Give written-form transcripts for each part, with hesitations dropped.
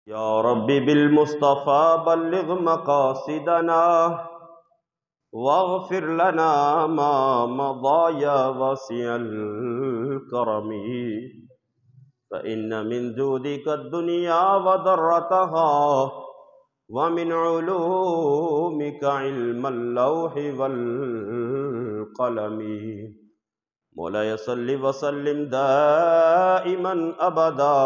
یا ربی بالمصطفى بلغ مقاصدنا واغفر لنا ما مضى يا واسع الكرم فإن من جودك الدنيا وضرتها ومن علومك علم اللوح والقلم مولاي صل وسلم دائما أبدا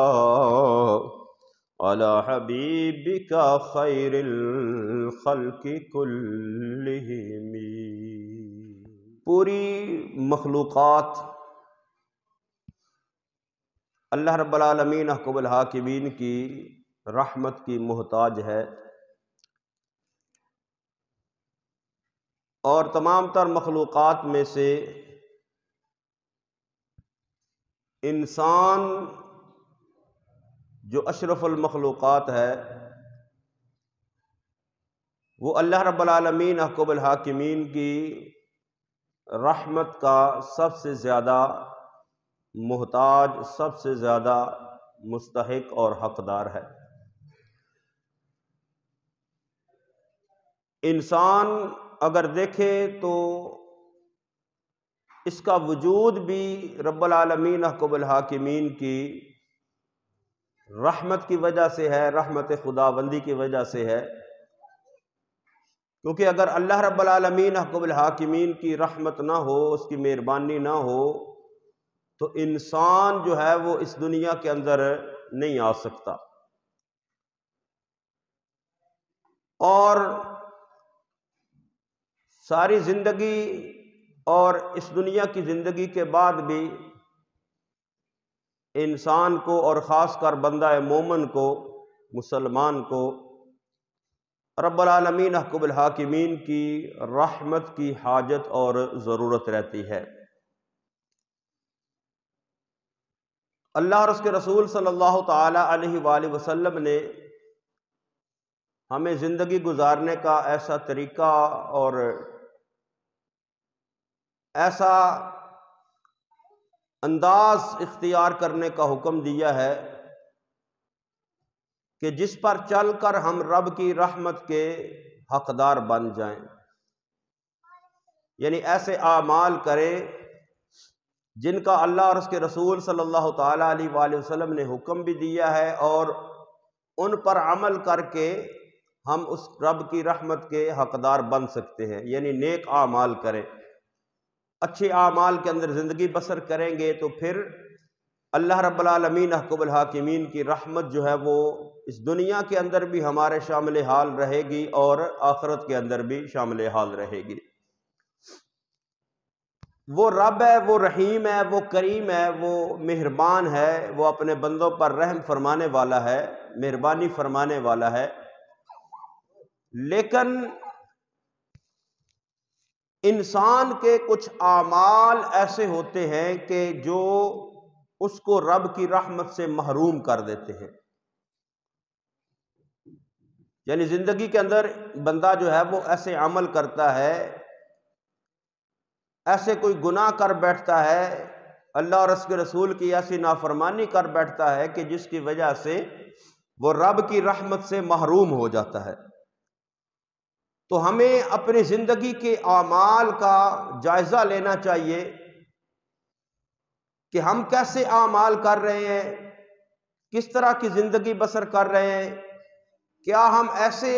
على حبيبك خير الخلق كلهم۔ پوری مخلوقات اللہ رب العالمین احکم الحاکمین کی رحمت کی محتاج ہے، اور تمام تر مخلوقات میں سے انسان جو اشرف المخلوقات ہے وہ اللہ رب العالمین احکم الحاکمین کی رحمت کا سب سے زیادہ محتاج، سب سے زیادہ مستحق اور حقدار ہے۔ انسان اگر دیکھے تو اس کا وجود بھی رب العالمین احکم الحاکمین کی رحمت کی وجہ سے ہے، رحمت خداوندی کی وجہ سے ہے، کیونکہ اگر اللہ رب العالمین احکم الحاکمین کی رحمت نہ ہو، اس کی مہربانی نہ ہو، تو انسان جو ہے وہ اس دنیا کے اندر نہیں آ سکتا، اور ساری زندگی اور اس دنیا کی زندگی کے بعد بھی انسان کو، اور خاص کر بندہ مومن کو، مسلمان کو، رب العالمین احکم الحاکمین کی رحمت کی حاجت اور ضرورت رہتی ہے۔ اللہ اور اس کے رسول صلی اللہ تعالی علیہ وآلہ وسلم نے ہمیں زندگی گزارنے کا ایسا طریقہ اور ایسا انداز اختیار کرنے کا حکم دیا ہے کہ جس پر چل کر ہم رب کی رحمت کے حقدار بن جائیں، یعنی ایسے اعمال کریں جن کا اللہ اور اس کے رسول صلی اللہ تعالیٰ علیہ وآلہ وسلم نے حکم بھی دیا ہے، اور ان پر عمل کر کے ہم اس رب کی رحمت کے حقدار بن سکتے ہیں، یعنی نیک اعمال کریں، اچھے اعمال کے اندر زندگی بسر کریں گے تو پھر اللہ رب العالمین احکم الحاکمین کی رحمت جو ہے وہ اس دنیا کے اندر بھی ہمارے شامل حال رہے گی اور آخرت کے اندر بھی شامل حال رہے گی۔ وہ رب ہے، وہ رحیم ہے، وہ کریم ہے، وہ مہربان ہے، وہ اپنے بندوں پر رحم فرمانے والا ہے، مہربانی فرمانے والا ہے، لیکن انسان کے کچھ اعمال ایسے ہوتے ہیں کہ جو اس کو رب کی رحمت سے محروم کر دیتے ہیں۔ یعنی زندگی کے اندر بندہ جو ہے وہ ایسے عمل کرتا ہے، ایسے کوئی گناہ کر بیٹھتا ہے، اللہ اور اس کے رسول کی ایسی نافرمانی کر بیٹھتا ہے کہ جس کی وجہ سے وہ رب کی رحمت سے محروم ہو جاتا ہے۔ تو ہمیں اپنی زندگی کے اعمال کا جائزہ لینا چاہیے کہ ہم کیسے اعمال کر رہے ہیں، کس طرح کی زندگی بسر کر رہے ہیں، کیا ہم ایسے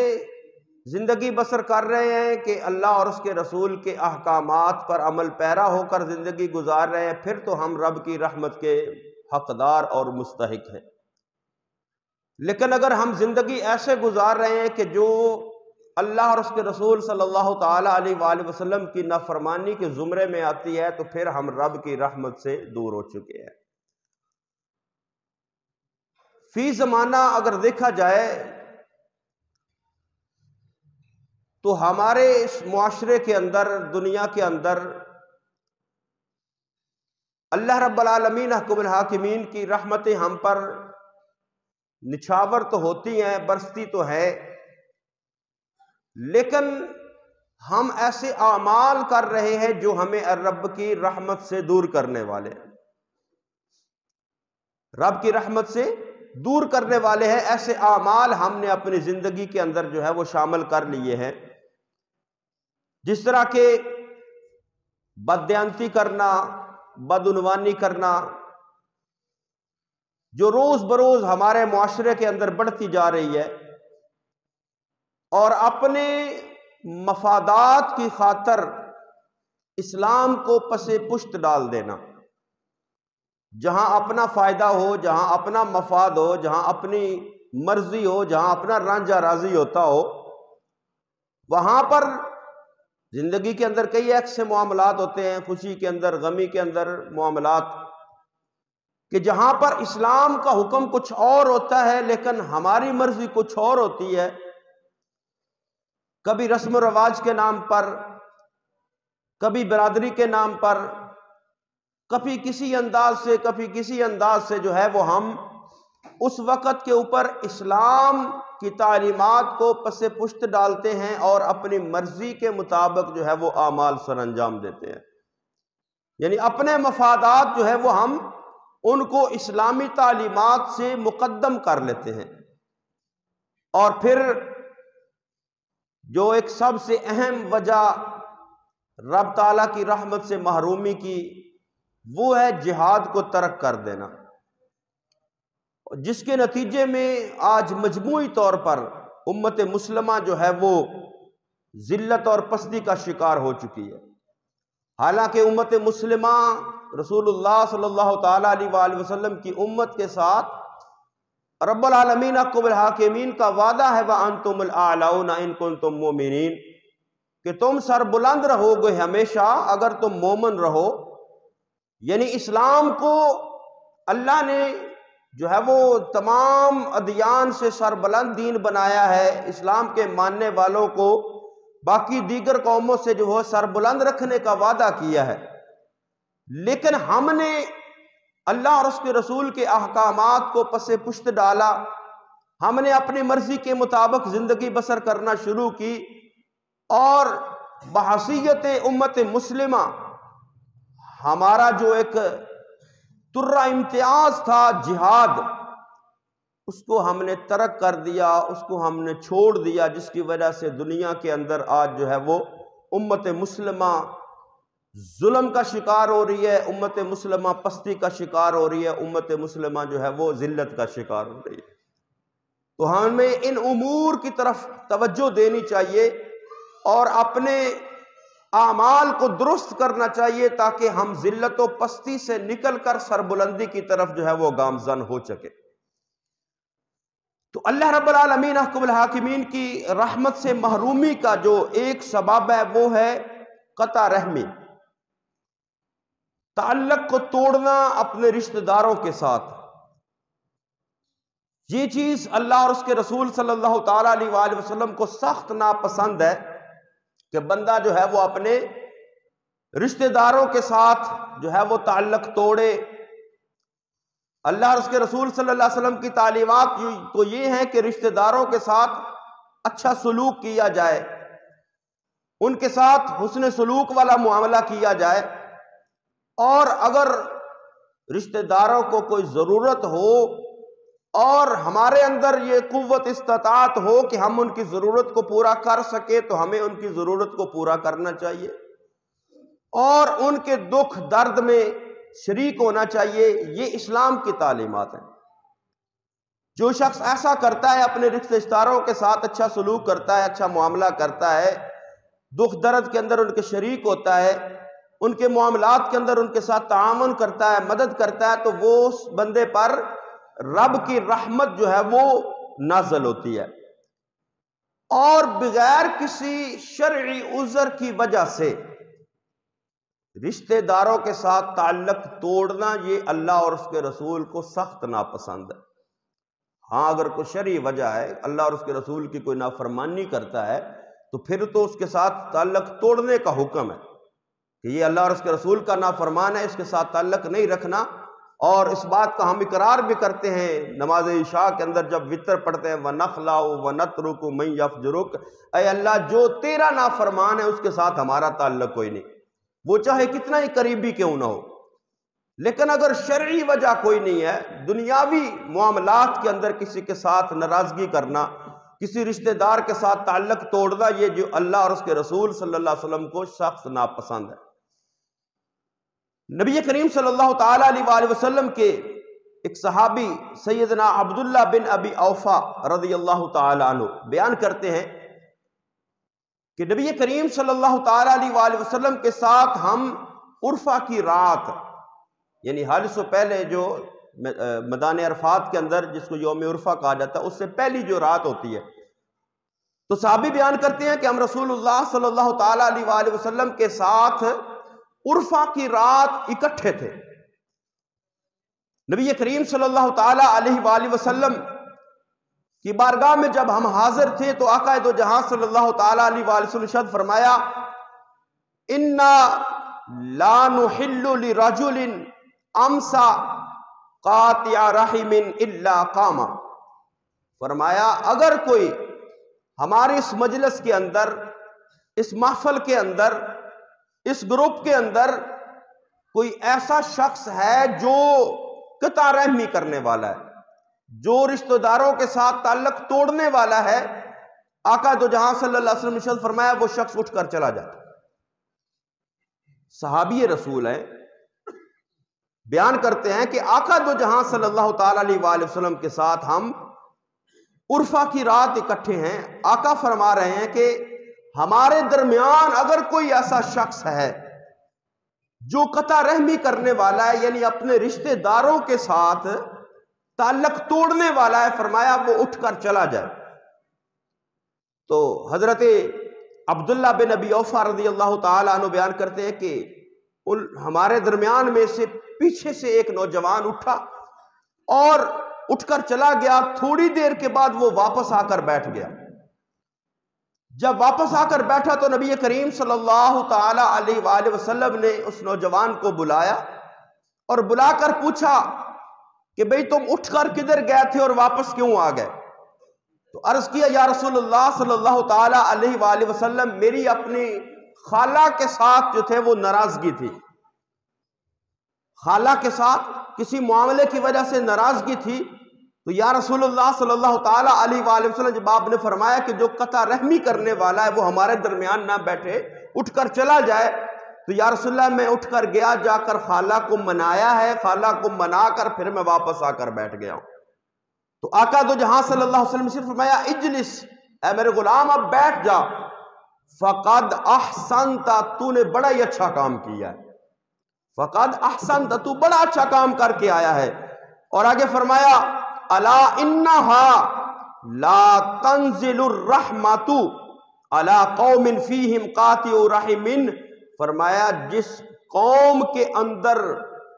زندگی بسر کر رہے ہیں کہ اللہ اور اس کے رسول کے احکامات پر عمل پیرا ہو کر زندگی گزار رہے ہیں، پھر تو ہم رب کی رحمت کے حقدار اور مستحق ہیں۔ لیکن اگر ہم زندگی ایسے گزار رہے ہیں کہ جو اللہ اور اس کے رسول صلی اللہ تعالی علیہ وآلہ وسلم کی نافرمانی کے زمرے میں آتی ہے تو پھر ہم رب کی رحمت سے دور ہو چکے ہیں۔ فی زمانہ اگر دیکھا جائے تو ہمارے اس معاشرے کے اندر، دنیا کے اندر اللہ رب العالمین احکم الحاکمین کی رحمتیں ہم پر نچھاور تو ہوتی ہیں، برستی تو ہے، لیکن ہم ایسے اعمال کر رہے ہیں جو ہمیں رب کی رحمت سے دور کرنے والے ہیں، رب کی رحمت سے دور کرنے والے ہیں، ایسے اعمال ہم نے اپنی زندگی کے اندر جو ہے وہ شامل کر لیے ہیں، جس طرح کہ بددیانتی کرنا، بدعنوانی کرنا، جو روز بروز ہمارے معاشرے کے اندر بڑھتی جا رہی ہے، اور اپنے مفادات کی خاطر اسلام کو پس پشت ڈال دینا، جہاں اپنا فائدہ ہو، جہاں اپنا مفاد ہو، جہاں اپنی مرضی ہو، جہاں اپنا رانجھا راضی ہوتا ہو، وہاں پر زندگی کے اندر کئی ایسے معاملات ہوتے ہیں، خوشی کے اندر، غمی کے اندر معاملات، کہ جہاں پر اسلام کا حکم کچھ اور ہوتا ہے لیکن ہماری مرضی کچھ اور ہوتی ہے، کبھی رسم و رواج کے نام پر، کبھی برادری کے نام پر، کبھی کسی انداز سے جو ہے وہ ہم اس وقت کے اوپر اسلام کی تعلیمات کو پس پشت ڈالتے ہیں اور اپنی مرضی کے مطابق جو ہے وہ اعمال سر انجام دیتے ہیں، یعنی اپنے مفادات جو ہے وہ ہم ان کو اسلامی تعلیمات سے مقدم کر لیتے ہیں۔ اور پھر جو ایک سب سے اہم وجہ رب تعالیٰ کی رحمت سے محرومی کی، وہ ہے جہاد کو ترک کر دینا، جس کے نتیجے میں آج مجموعی طور پر امت مسلمہ جو ہے وہ ذلت اور پستی کا شکار ہو چکی ہے۔ حالانکہ امت مسلمہ رسول اللہ صلی اللہ تعالیٰ علیہ وآلہ وسلم کی امت کے ساتھ رب العالمین حق بالحاکمین کا وعدہ ہے وَأَنْتُمُ الْأَعْلَوْنَ إِن كُنتُم مُؤْمِنِينَ، کہ تم سر بلند رہو گے ہمیشہ اگر تم مومن رہو، یعنی اسلام کو اللہ نے جو ہے وہ تمام ادیان سے سر بلند دین بنایا ہے، اسلام کے ماننے والوں کو باقی دیگر قوموں سے جو ہے سر بلند رکھنے کا وعدہ کیا ہے، لیکن ہم نے اللہ اور اس کے رسول کے احکامات کو پس پشت ڈالا، ہم نے اپنی مرضی کے مطابق زندگی بسر کرنا شروع کی، اور بحیثیت امت مسلمہ ہمارا جو ایک ترہ امتیاز تھا جہاد، اس کو ہم نے ترک کر دیا، اس کو ہم نے چھوڑ دیا، جس کی وجہ سے دنیا کے اندر آج جو ہے وہ امت مسلمہ ظلم کا شکار ہو رہی ہے، امت مسلمہ پستی کا شکار ہو رہی ہے، امت مسلمہ جو ہے وہ ذلت کا شکار ہو رہی ہے۔ تو ہمیں ان امور کی طرف توجہ دینی چاہیے اور اپنے اعمال کو درست کرنا چاہیے تاکہ ہم ذلت و پستی سے نکل کر سربلندی کی طرف جو ہے وہ گامزن ہو سکے۔ تو اللہ رب العالمین حکم الحاکمین کی رحمت سے محرومی کا جو ایک سبب ہے وہ ہے قطع رحمی، تعلق کو توڑنا اپنے رشتہ داروں کے ساتھ۔ یہ چیز اللہ اور اس کے رسول صلی اللہ تعالیٰ علیہ وآلہ وسلم کو سخت ناپسند ہے کہ بندہ جو ہے وہ اپنے رشتہ داروں کے ساتھ جو ہے وہ تعلق توڑے۔ اللہ اور اس کے رسول صلی اللہ علیہ وسلم کی تعلیمات تو یہ ہیں کہ رشتہ داروں کے ساتھ اچھا سلوک کیا جائے، ان کے ساتھ حسن سلوک والا معاملہ کیا جائے، اور اگر رشتہ داروں کو کوئی ضرورت ہو اور ہمارے اندر یہ قوت استطاعت ہو کہ ہم ان کی ضرورت کو پورا کر سکے تو ہمیں ان کی ضرورت کو پورا کرنا چاہیے اور ان کے دکھ درد میں شریک ہونا چاہیے۔ یہ اسلام کی تعلیمات ہیں۔ جو شخص ایسا کرتا ہے، اپنے رشتہ داروں کے ساتھ اچھا سلوک کرتا ہے، اچھا معاملہ کرتا ہے، دکھ درد کے اندر ان کے شریک ہوتا ہے، ان کے معاملات کے اندر ان کے ساتھ تعاون کرتا ہے، مدد کرتا ہے، تو وہ اس بندے پر رب کی رحمت جو ہے وہ نازل ہوتی ہے، اور بغیر کسی شرعی عذر کی وجہ سے رشتہ داروں کے ساتھ تعلق توڑنا یہ اللہ اور اس کے رسول کو سخت ناپسند ہے۔ ہاں اگر کوئی شرعی وجہ ہے، اللہ اور اس کے رسول کی کوئی نافرمانی کرتا ہے تو پھر تو اس کے ساتھ تعلق توڑنے کا حکم ہے کہ یہ اللہ اور اس کے رسول کا نافرمان ہے، اس کے ساتھ تعلق نہیں رکھنا۔ اور اس بات کا ہم اقرار بھی کرتے ہیں نماز عشاء کے اندر جب وتر پڑھتے ہیں، وَنَخْلَعُ وَنَتْرُكُ مَن يَفْجُرُكَ، اے اللہ جو تیرا نافرمان ہے اس کے ساتھ ہمارا تعلق کوئی نہیں، وہ چاہے کتنا ہی قریبی کیوں نہ ہو۔ لیکن اگر شرعی وجہ کوئی نہیں ہے، دنیاوی معاملات کے اندر کسی کے ساتھ ناراضگی کرنا، کسی رشتہ دار کے ساتھ تعلق توڑنا، یہ جو اللہ اور اس کے رسول صلی اللہ علیہ وسلم کو سخت ناپسند ہے۔ نبی کریم صلی اللہ تعالیٰ علیہ وآلہ وسلم کے ایک صحابی سیدنا عبداللہ بن ابی اوفا رضی اللہ تعالیٰ عنہ بیان کرتے ہیں کہ نبی کریم صلی اللہ تعالیٰ علیہ وآلہ وسلم کے ساتھ ہم عرفہ کی رات، یعنی حج سے پہلے جو میدان عرفات کے اندر جس کو یوم عرفہ کہا جاتا ہے، اس سے پہلی جو رات ہوتی ہے، تو صحابی بیان کرتے ہیں کہ ہم رسول اللہ صلی اللہ تعالیٰ علیہ وآلہ وسلم کے ساتھ عرفہ کی رات اکٹھے تھے۔ نبی کریم صلی اللہ تعالیٰ علیہ وآلہ وسلم کی بارگاہ میں جب ہم حاضر تھے تو آقا دو جہاں صلی اللہ تعالیٰ علیہ وآلہ وسلم ارشاد فرمایا، اِنَّا لَا نُحِلُّ لِرَجُلٍ أَمْسَى قَاطِعَ رَحِمٍ إِلَّا قَامَ۔ فرمایا اگر کوئی ہمارے اس مجلس کے اندر، اس محفل کے اندر، اس گروپ کے اندر کوئی ایسا شخص ہے جو قطع رحمی کرنے والا ہے، جو رشتہ داروں کے ساتھ تعلق توڑنے والا ہے، آقا دو جہاں صلی اللہ علیہ وسلم نے فرمایا وہ شخص اٹھ کر چلا جاتا۔ صحابی رسول ہیں، بیان کرتے ہیں کہ آقا دو جہاں صلی اللہ تعالیٰ علیہ وآلہ وسلم کے ساتھ ہم عرفہ کی رات اکٹھے ہیں۔ آقا فرما رہے ہیں کہ ہمارے درمیان اگر کوئی ایسا شخص ہے جو قطع رحمی کرنے والا ہے، یعنی اپنے رشتہ داروں کے ساتھ تعلق توڑنے والا ہے، فرمایا وہ اٹھ کر چلا جائے۔ تو حضرت عبداللہ بن ابی اوفا رضی اللہ تعالیٰ عنہ بیان کرتے ہیں کہ ہمارے درمیان میں سے پیچھے سے ایک نوجوان اٹھا اور اٹھ کر چلا گیا۔ تھوڑی دیر کے بعد وہ واپس آ کر بیٹھ گیا۔ جب واپس آ کر بیٹھا تو نبی کریم صلی اللہ تعالیٰ علیہ وآلہ وسلم نے اس نوجوان کو بلایا اور بلا کر پوچھا کہ بھئی تم اٹھ کر کدھر گئے تھے اور واپس کیوں آ گئے؟ تو عرض کیا یا رسول اللہ صلی اللہ تعالیٰ علیہ وآلہ وسلم، میری اپنی خالہ کے ساتھ جو تھے وہ ناراضگی تھی، خالہ کے ساتھ کسی معاملے کی وجہ سے ناراضگی تھی۔ تو یا رسول اللہ صلی اللہ تعالیٰ علیہ وآلہ وسلم جب آپ نے فرمایا کہ جو قطع رحمی کرنے والا ہے وہ ہمارے درمیان نہ بیٹھے، اٹھ کر چلا جائے، تو یا رسول اللہ میں اٹھ کر گیا، جا کر خالہ کو منایا ہے، خالہ کو منا کر پھر میں واپس آ کر بیٹھ گیا ہوں۔ تو آقا دو جہاں صلی اللہ علیہ وسلم نے فرمایا اجلس، اے میرے غلام اب بیٹھ جا، فقد احسنت، تو نے بڑا ہی اچھا کام کیا ہے، فقد احسنت، تو بڑا اچھا کام کر کے آیا ہے۔ اور آگے فرمایا الا انہا لا تنزل الرحمت علی قوم فیہم قاطع رحم، فرمایا جس قوم کے اندر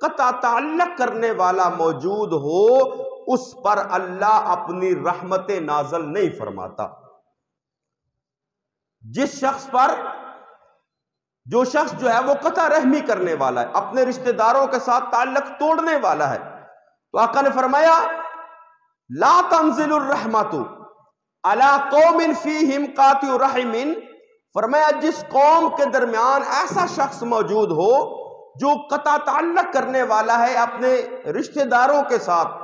قطع تعلق کرنے والا موجود ہو اس پر اللہ اپنی رحمت نازل نہیں فرماتا۔ جس شخص پر، جو شخص جو ہے وہ قطع رحمی کرنے والا ہے، اپنے رشتہ داروں کے ساتھ تعلق توڑنے والا ہے، تو آقا نے فرمایا لا تنزل الرحمت علی قوم فیہم قاطع رحم، فرمایا جس قوم کے درمیان ایسا شخص موجود ہو جو قطع تعلق کرنے والا ہے اپنے رشتہ داروں کے ساتھ،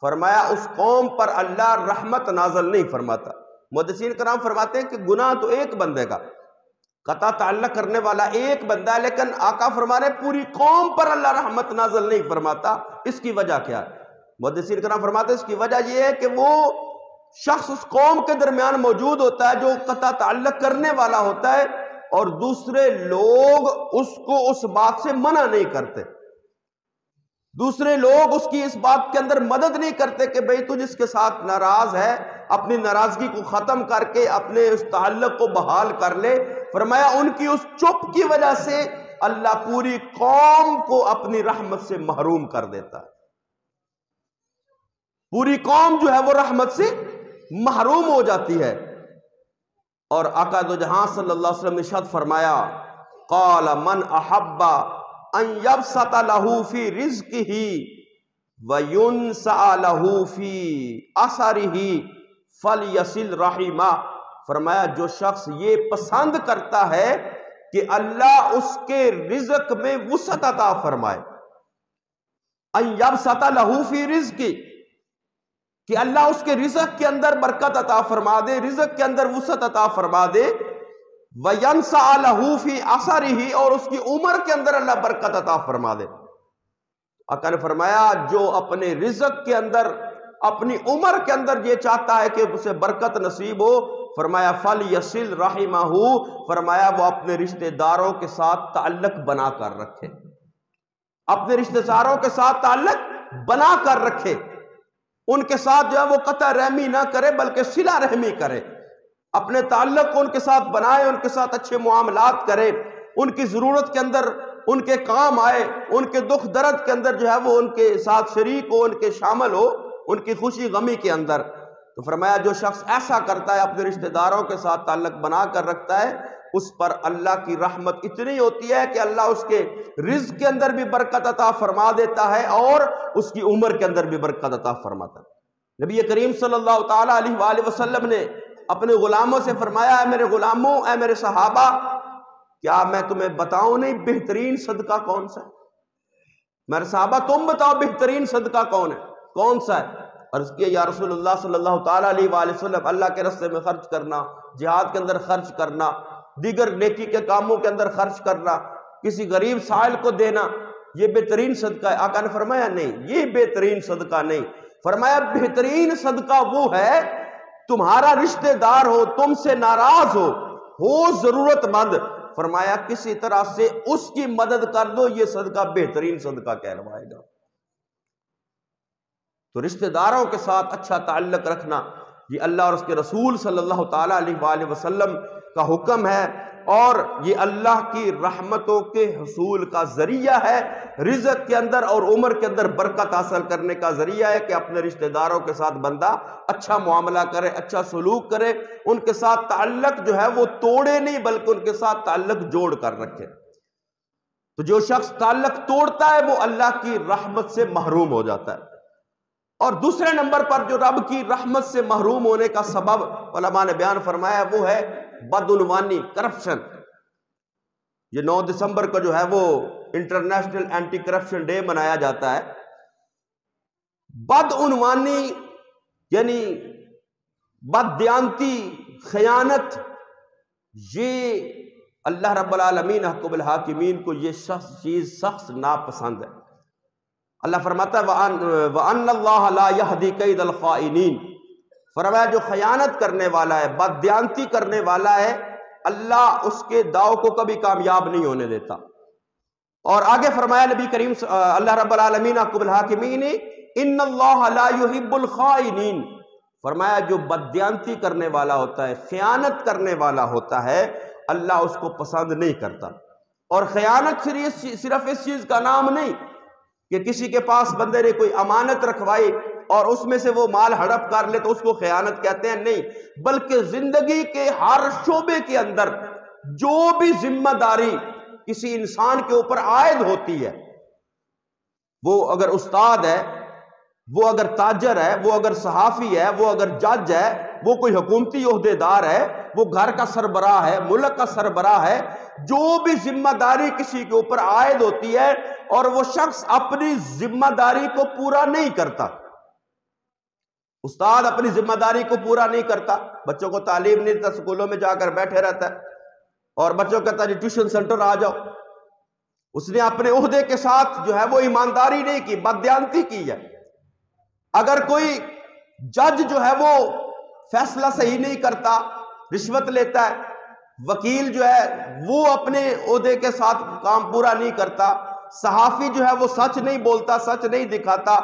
فرمایا اس قوم پر اللہ رحمت نازل نہیں فرماتا۔ محدثین کرام فرماتے ہیں کہ گناہ تو ایک بندے کا، قطع تعلق کرنے والا ایک بندہ ہے، لیکن آقا فرما رہے پوری قوم پر اللہ رحمت نازل نہیں فرماتا۔ اس کی وجہ کیا ہے؟ محدثین کرام فرماتے ہیں اس کی وجہ یہ ہے کہ وہ شخص اس قوم کے درمیان موجود ہوتا ہے جو قطع تعلق کرنے والا ہوتا ہے، اور دوسرے لوگ اس کو اس بات سے منع نہیں کرتے، دوسرے لوگ اس کی اس بات کے اندر مدد نہیں کرتے کہ بھئی تو جس کے ساتھ ناراض ہے اپنی ناراضگی کو ختم کر کے اپنے اس تعلق کو بحال کر لے۔ فرمایا ان کی اس چپ کی وجہ سے اللہ پوری قوم کو اپنی رحمت سے محروم کر دیتا ہے، پوری قوم جو ہے وہ رحمت سے محروم ہو جاتی ہے۔ اور آقا دو جہاں صلی اللہ علیہ وسلم نے ارشاد فرمایا قال من احب ان یبسط له فی رزقہ وینسع له فی اثرہ فلیصل رحمہ، فرمایا جو شخص یہ پسند کرتا ہے کہ اللہ اس کے رزق میں وسعت عطا فرمائے، ان یبسط لہ فی رزقی، کہ اللہ اس کے رزق کے اندر برکت عطا فرما دے، رزق کے اندر وسعت عطا فرما دے، وَيَنْسَعَ لَهُ فِي عَصَرِهِ، اور اس کی عمر کے اندر اللہ برکت عطا فرما دے۔ آقا نے فرمایا جو اپنے رزق کے اندر، اپنی عمر کے اندر یہ چاہتا ہے کہ اسے برکت نصیب ہو، فرمایا فَلْيَصِلْ رَحِمَهُ، فرمایا وہ اپنے رشتہ داروں کے ساتھ تعلق بنا کر رکھے، اپنے رشتہ داروں کے ساتھ تعلق بنا کر رکھے، ان کے ساتھ جو ہے وہ قطع رحمی نہ کرے بلکہ صلہ رحمی کرے، اپنے تعلق کو ان کے ساتھ بنائے، ان کے ساتھ اچھے معاملات کرے، ان کی ضرورت کے اندر ان کے کام آئے، ان کے دکھ درد کے اندر جو ہے وہ ان کے ساتھ شریک ہو، ان کے شامل ہو، ان کی خوشی غمی کے اندر۔ تو فرمایا جو شخص ایسا کرتا ہے، اپنے رشتہ داروں کے ساتھ تعلق بنا کر رکھتا ہے، اس پر اللہ کی رحمت اتنی ہوتی ہے کہ اللہ اس کے رزق کے اندر بھی برکت عطا فرما دیتا ہے اور اس کی عمر کے اندر بھی برکت عطا فرماتا ہے۔ نبی کریم صلی اللہ تعالیٰ علیہ وآلہ وسلم نے اپنے غلاموں سے فرمایا، اے میرے غلاموں، اے میرے صحابہ، کیا میں تمہیں بتاؤں نہیں بہترین صدقہ کون سا ہے؟ میرے صحابہ تم بتاؤ بہترین صدقہ کون ہے، کون سا ہے؟ عرض کیا یا رسول اللہ صلی اللہ تعالیٰ علیہ وآلہ وسلم، اللہ کے راستے میں خرچ کرنا، جہاد کے اندر خرچ کرنا، دیگر نیکی کے کاموں کے اندر خرچ کرنا، کسی غریب سائل کو دینا، یہ بہترین صدقہ ہے؟ آقا نے فرمایا نہیں، یہ بہترین صدقہ نہیں، فرمایا بہترین صدقہ وہ ہے تمہارا رشتہ دار ہو، تم سے ناراض ہو ضرورت مند، فرمایا کسی طرح سے اس کی مدد کر دو، یہ صدقہ بہترین صدقہ کہلوائے گا۔ تو رشتہ داروں کے ساتھ اچھا تعلق رکھنا یہ اللہ اور اس کے رسول صلی اللہ تعالیٰ علیہ وآلہ وسلم کا حکم ہے، اور یہ اللہ کی رحمتوں کے حصول کا ذریعہ ہے، رزق کے اندر اور عمر کے اندر برکت حاصل کرنے کا ذریعہ ہے کہ اپنے رشتہ داروں کے ساتھ بندہ اچھا معاملہ کرے، اچھا سلوک کرے، ان کے ساتھ تعلق جو ہے وہ توڑے نہیں بلکہ ان کے ساتھ تعلق جوڑ کر رکھے۔ تو جو شخص تعلق توڑتا ہے وہ اللہ کی رحمت سے محروم ہو جاتا ہے۔ اور دوسرے نمبر پر جو رب کی رحمت سے محروم ہونے کا سبب علماء نے بیان فرمایا وہ ہے بدعنوانی، کرپشن۔ یہ 9 دسمبر کو جو ہے وہ انٹرنیشنل اینٹی کرپشن ڈے منایا جاتا ہے۔ بدعنوانی یعنی بددیانتی، خیانت، یہ اللہ رب العالمین حکم الحاکمین کو یہ چیز سخت ناپسند ہے۔ اللہ فرماتا ہے وَأَنَّ اللَّهَ لَا يَهْدِي كَيْدَ الْخَائِنِينَ، فرمایا جو خیانت کرنے والا ہے، بددیانتی کرنے والا ہے، اللہ اس کے داؤ کو کبھی کامیاب نہیں ہونے دیتا۔ اور آگے فرمایا نبی کریم اللہ رب العالمین حکم الحاکمین ان اللہ لا يحب الخائنین، فرمایا جو بددیانتی کرنے والا ہوتا ہے، خیانت کرنے والا ہوتا ہے، اللہ اس کو پسند نہیں کرتا۔ اور خیانت صرف اس چیز کا نام نہیں کہ کسی کے پاس بندے نے کوئی امانت رکھوائی اور اس میں سے وہ مال ہڑپ کر لے تو اس کو خیانت کہتے ہیں، نہیں، بلکہ زندگی کے ہر شعبے کے اندر جو بھی ذمہ داری کسی انسان کے اوپر عائد ہوتی ہے، وہ اگر استاد ہے، وہ اگر تاجر ہے، وہ اگر صحافی ہے، وہ اگر جج ہے، وہ کوئی حکومتی عہدیدار ہے، وہ گھر کا سربراہ ہے، ملک کا سربراہ ہے، جو بھی ذمہ داری کسی کے اوپر عائد ہوتی ہے اور وہ شخص اپنی ذمہ داری کو پورا نہیں کرتا، استاد اپنی ذمہ داری کو پورا نہیں کرتا، بچوں کو تعلیم نہیں دیتا، سکولوں میں جا کر بیٹھے رہتا ہے اور بچوں کہتا ہے ٹیوشن سینٹر آ جاؤ، اس نے اپنے عہدے کے ساتھ جو ہے وہ ایمانداری نہیں کی، بددیانتی کی ہے۔ اگر کوئی جج جو ہے وہ فیصلہ صحیح نہیں کرتا، رشوت لیتا ہے، وکیل جو ہے وہ اپنے عہدے کے ساتھ کام پورا نہیں کرتا، صحافی جو ہے وہ سچ نہیں بولتا، سچ نہیں دکھاتا،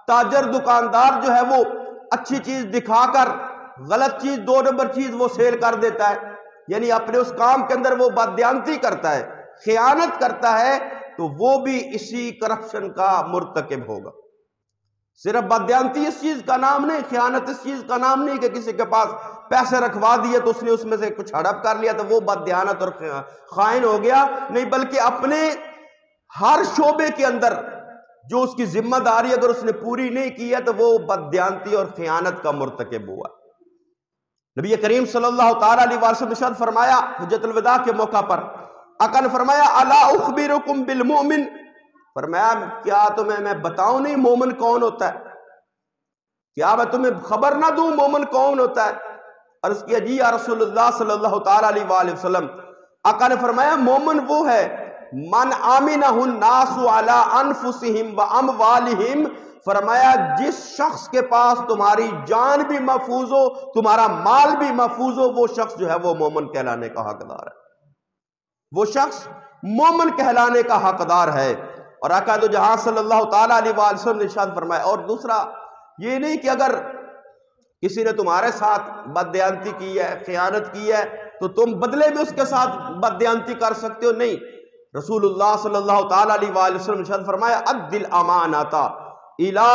تاجر دکاندار جو ہے وہ اچھی چیز دکھا کر غلط چیز، 2 نمبر چیز وہ سیل کر دیتا ہے، یعنی اپنے اس کام کے اندر وہ بددیانتی کرتا ہے، خیانت کرتا ہے، تو وہ بھی اسی کرپشن کا مرتکب ہوگا۔ صرف بددیانتی اس چیز کا نام نہیں، خیانت اس چیز کا نام نہیں کہ کسی کے پاس پیسے رکھوا دیے تو اس نے اس میں سے کچھ ہڑپ کر لیا تو وہ بددیانت اور خائن ہو گیا، نہیں، بلکہ اپنے ہر شعبے کے اندر جو اس کی ذمہ داری اگر اس نے پوری نہیں کی ہے تو وہ بددیانتی اور خیانت کا مرتکب ہوا۔ نبی کریم صلی اللہ تعالیٰ علیہ وسلم نے ارشاد فرمایا حجۃ الوداع کے موقع پر، آقا نے فرمایا الا اخبرکم بالمؤمن فرمایا کیا تمہیں میں بتاؤں نہیں مومن کون ہوتا ہے؟ کیا میں تمہیں خبر نہ دوں مومن کون ہوتا ہے؟ عرض کیا جی یا رسول اللہ صلی اللہ تعالیٰ علیہ وآلہ وسلم۔ آقا نے فرمایا مومن وہ ہے من آمنہ الناس علی انفسہم و اموالہم، فرمایا جس شخص کے پاس تمہاری جان بھی محفوظ ہو، تمہارا مال بھی محفوظ ہو، وہ شخص جو ہے وہ مومن کہلانے کا حقدار ہے، وہ شخص مومن کہلانے کا حقدار ہے۔ اور آقا تو جہاں صلی اللہ تعالیٰ علیہ وآلہ وسلم نے ارشاد فرمایا۔ اور دوسرا یہ نہیں کہ اگر کسی نے تمہارے ساتھ بددیانتی کی ہے، خیانت کی ہے، تو تم بدلے میں اس کے ساتھ بددیانتی کر سکتے ہو، نہیں۔ رسول اللہ صلی اللہ تعالیٰ علیہ وآلہ وسلم نے ارشاد فرمایا ادِ الامانۃ الی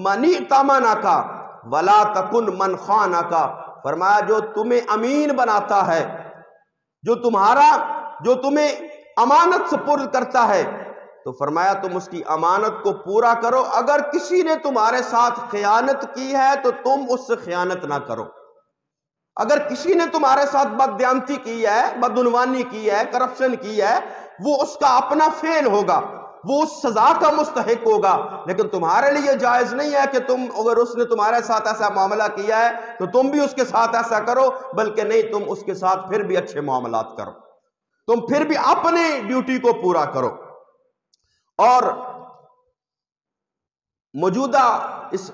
من ائتمنک ولا تکن من خانک، فرمایا جو تمہیں امین بناتا ہے، جو تمہیں امانت سپرد کرتا ہے، تو فرمایا تم اس کی امانت کو پورا کرو۔ اگر کسی نے تمہارے ساتھ خیانت کی ہے تو تم اس سے خیانت نہ کرو۔ اگر کسی نے تمہارے ساتھ بددیانتی کی ہے، بدعنوانی کی ہے، کرپشن کی ہے، وہ اس کا اپنا فعل ہوگا، وہ اس سزا کا مستحق ہوگا، لیکن تمہارے لیے جائز نہیں ہے کہ اگر اس نے تمہارے ساتھ ایسا معاملہ کیا ہے تو تم بھی اس کے ساتھ ایسا کرو، بلکہ نہیں، تم اس کے ساتھ پھر بھی اچھے معاملات کرو، تم پھر بھی اپنے ڈیوٹی کو پورا کرو۔ اور موجودہ اس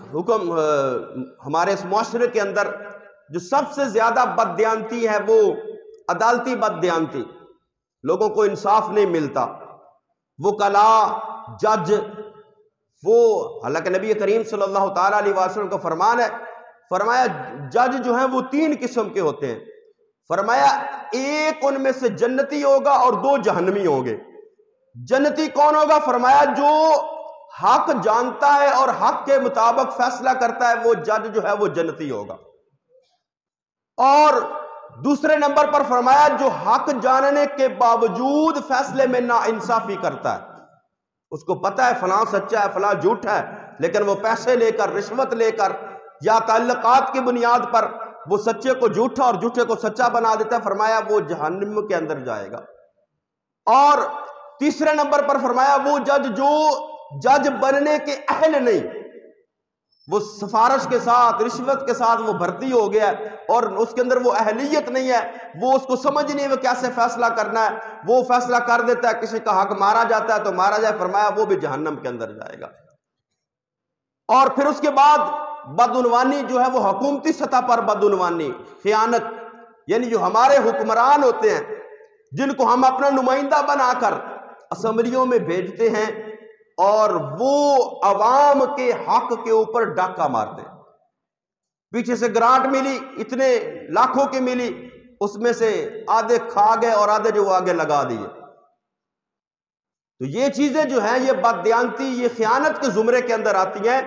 ہمارے اس معاشرے کے اندر جو سب سے زیادہ بددیانتی ہے وہ عدالتی بددیانتی، لوگوں کو انصاف نہیں ملتا، وکلاء، جج، وہ حالانکہ نبی کریم صلی اللہ تعالیٰ علیہ وسلم کا فرمان ہے، فرمایا جج جو ہیں وہ 3 قسم کے ہوتے ہیں، فرمایا ایک ان میں سے جنتی ہوگا اور 2 جہنمی ہوں گے۔ جنتی کون ہوگا؟ فرمایا جو حق جانتا ہے اور حق کے مطابق فیصلہ کرتا ہے، وہ جج جو ہے وہ جنتی ہوگا۔ اور دوسرے نمبر پر فرمایا جو حق جاننے کے باوجود فیصلے میں ناانصافی کرتا ہے، اس کو پتا ہے فلاں سچا ہے فلاں جھوٹا ہے، لیکن وہ پیسے لے کر، رشوت لے کر یا تعلقات کی بنیاد پر وہ سچے کو جھوٹا اور جھوٹے کو سچا بنا دیتا ہے، فرمایا وہ جہنم کے اندر جائے گا۔ اور تیسرے نمبر پر فرمایا وہ جج جو جج بننے کے اہل نہیں، وہ سفارش کے ساتھ، رشوت کے ساتھ وہ بھرتی ہو گیا ہے اور اس کے اندر وہ اہلیت نہیں ہے، وہ اس کو سمجھ نہیں ہے کیسے فیصلہ کرنا ہے، وہ فیصلہ کر دیتا ہے، کسی کا حق مارا جاتا ہے تو مارا جائے، فرمایا وہ بھی جہنم کے اندر جائے گا۔ اور پھر اس کے بعد بدعنوانی جو ہے وہ حکومتی سطح پر بدعنوانی، خیانت، یعنی جو ہمارے حکمران ہوتے ہیں جن کو ہم اپنا نمائندہ بنا کر اسمبلیوں میں بھیجتے ہیں اور وہ عوام کے حق کے اوپر ڈاکہ مارتے ہیں، پیچھے سے گرانٹ ملی، اتنے لاکھوں کی ملی، اس میں سے آدھے کھا گئے اور آدھے جو آگے لگا دیے۔ تو یہ چیزیں جو ہیں یہ بددیانتی، یہ خیانت کے زمرے کے اندر آتی ہیں،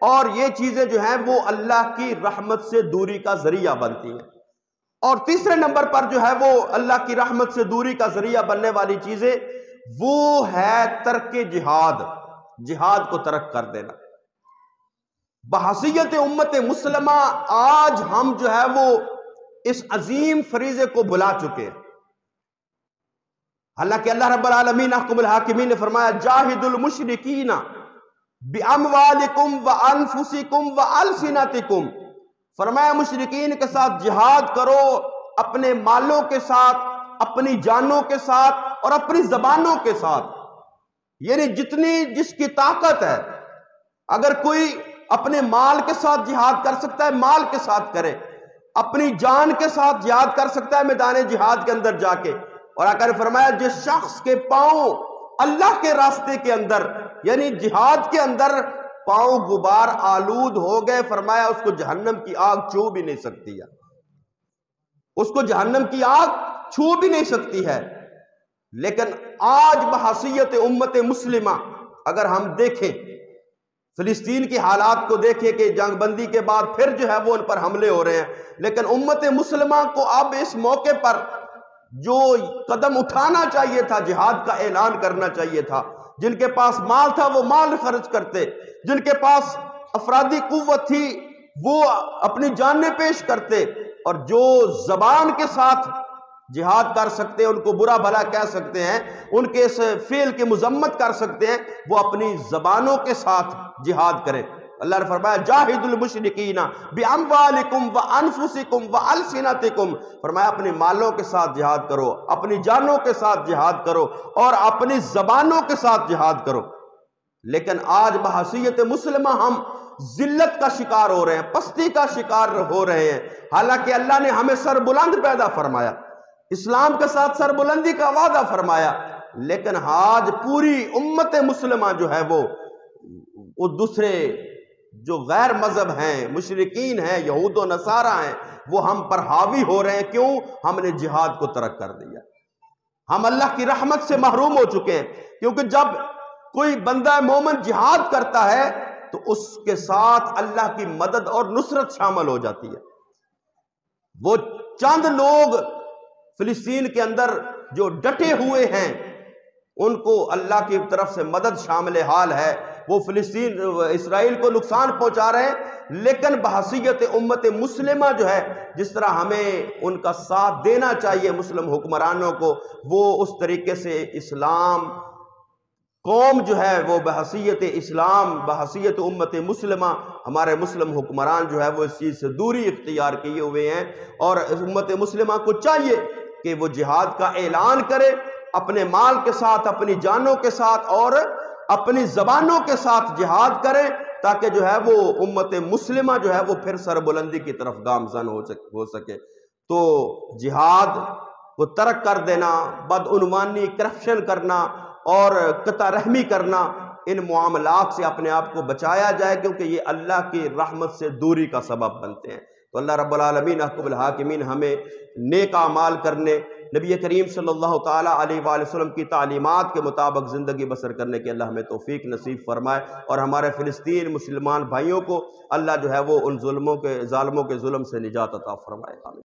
اور یہ چیزیں جو ہیں وہ اللہ کی رحمت سے دوری کا ذریعہ بنتی ہیں۔ اور تیسرے نمبر پر جو ہے وہ اللہ کی رحمت سے دوری کا ذریعہ بننے والی چیزیں وہ ہے ترک جہاد، جہاد کو ترک کر دینا۔ بحیثیت امت مسلمہ آج ہم جو ہے وہ اس عظیم فریضے کو بھلا چکے ہیں، حالانکہ اللہ رب العالمین احکم الحاکمین نے فرمایا جاہد المشرکین باموالکم وانفسکم والسنتکم، فرمایا مشرکین کے ساتھ جہاد کرو، اپنے مالوں کے ساتھ، اپنی جانوں کے ساتھ اور اپنی زبانوں کے ساتھ، یعنی جتنی جس کی طاقت ہے، اگر کوئی اپنے مال کے ساتھ جہاد کر سکتا ہے مال کے ساتھ کرے، اپنی جان کے ساتھ جہاد کر سکتا ہے میدان جہاد کے اندر جا کے۔ اور آقا نے فرمایا جس شخص کے پاؤں اللہ کے راستے کے اندر یعنی جہاد کے اندر پاؤں غبار آلود ہو گئے، فرمایا اس کو جہنم کی آگ چھو بھی نہیں سکتی ہے، اس کو جہنم کی آگ چھو بھی نہیں سکتی ہے۔ لیکن آج بحیثیت امت مسلمہ اگر ہم دیکھیں، فلسطین کی حالات کو دیکھیں کہ جنگ بندی کے بعد پھر جو ہے وہ ان پر حملے ہو رہے ہیں، لیکن امت مسلمہ کو اب اس موقع پر جو قدم اٹھانا چاہیے تھا، جہاد کا اعلان کرنا چاہیے تھا۔ جن کے پاس مال تھا وہ مال خرچ کرتے، جن کے پاس افرادی قوت تھی وہ اپنی جانیں پیش کرتے، اور جو زبان کے ساتھ جہاد کر سکتے ہیں، ان کو برا بھلا کہہ سکتے ہیں، ان کے اس فعل کی مذمت کر سکتے ہیں، وہ اپنی زبانوں کے ساتھ جہاد کریں۔ اللہ نے فرمایا جاہد المشرکین باموالکم وانفسکم والسنتکم، فرمایا اپنی مالوں کے ساتھ جہاد کرو، اپنی جانوں کے ساتھ جہاد کرو، اور اپنی زبانوں کے ساتھ جہاد کرو۔ لیکن آج بحیثیت مسلمہ ہم ذلت کا شکار ہو رہے ہیں، پستی کا شکار ہو رہے ہیں، حالانکہ اللہ نے ہمیں سر بلند پیدا فرمایا، اسلام کے ساتھ سر بلندی کا وعدہ فرمایا، لیکن آج پوری امت مسلمہ جو ہے وہ دوسرے جو غیر مذہب ہیں، مشرکین ہیں، یہود و نصارہ ہیں، وہ ہم پر حاوی ہو رہے ہیں۔ کیوں؟ ہم نے جہاد کو ترک کر دیا، ہم اللہ کی رحمت سے محروم ہو چکے ہیں، کیونکہ جب کوئی بندہ مومن جہاد کرتا ہے تو اس کے ساتھ اللہ کی مدد اور نصرت شامل ہو جاتی ہے۔ وہ چند لوگ فلسطین کے اندر جو ڈٹے ہوئے ہیں، ان کو اللہ کی طرف سے مدد شامل حال ہے، وہ فلسطین اسرائیل کو نقصان پہنچا رہے ہیں، لیکن بحیثیت امت مسلمہ جو ہے، جس طرح ہمیں ان کا ساتھ دینا چاہیے مسلم حکمرانوں کو، وہ اس طریقے سے اسلام قوم جو ہے وہ بحیثیت اسلام، بحیثیت امت مسلمہ، ہمارے مسلم حکمران جو ہے وہ اس چیز سے دوری اختیار کیے ہوئے ہیں، اور امت مسلمہ کو چاہیے کہ وہ جہاد کا اعلان کرے، اپنے مال کے ساتھ، اپنی جانوں کے ساتھ اور اپنی زبانوں کے ساتھ جہاد کرے، تاکہ جو ہے وہ امت مسلمہ جو ہے وہ پھر سربلندی کی طرف گامزن ہو سکے۔ تو جہاد کو ترک کر دینا، بدعنوانی، کرپشن کرنا اور قطع رحمی کرنا، ان معاملات سے اپنے آپ کو بچایا جائے، کیونکہ یہ اللہ کی رحمت سے دوری کا سبب بنتے ہیں۔ تو اللہ رب العالمین احکم الحاکمین ہمیں نیک اعمال کرنے، نبی کریم صلی اللہ تعالیٰ علیہ وآلہ وسلم کی تعلیمات کے مطابق زندگی بسر کرنے کے اللہ ہمیں توفیق نصیب فرمائے، اور ہمارے فلسطین مسلمان بھائیوں کو اللہ جو ہے وہ ان ظالموں کے ظلم سے نجات عطا فرمائے۔ آمین۔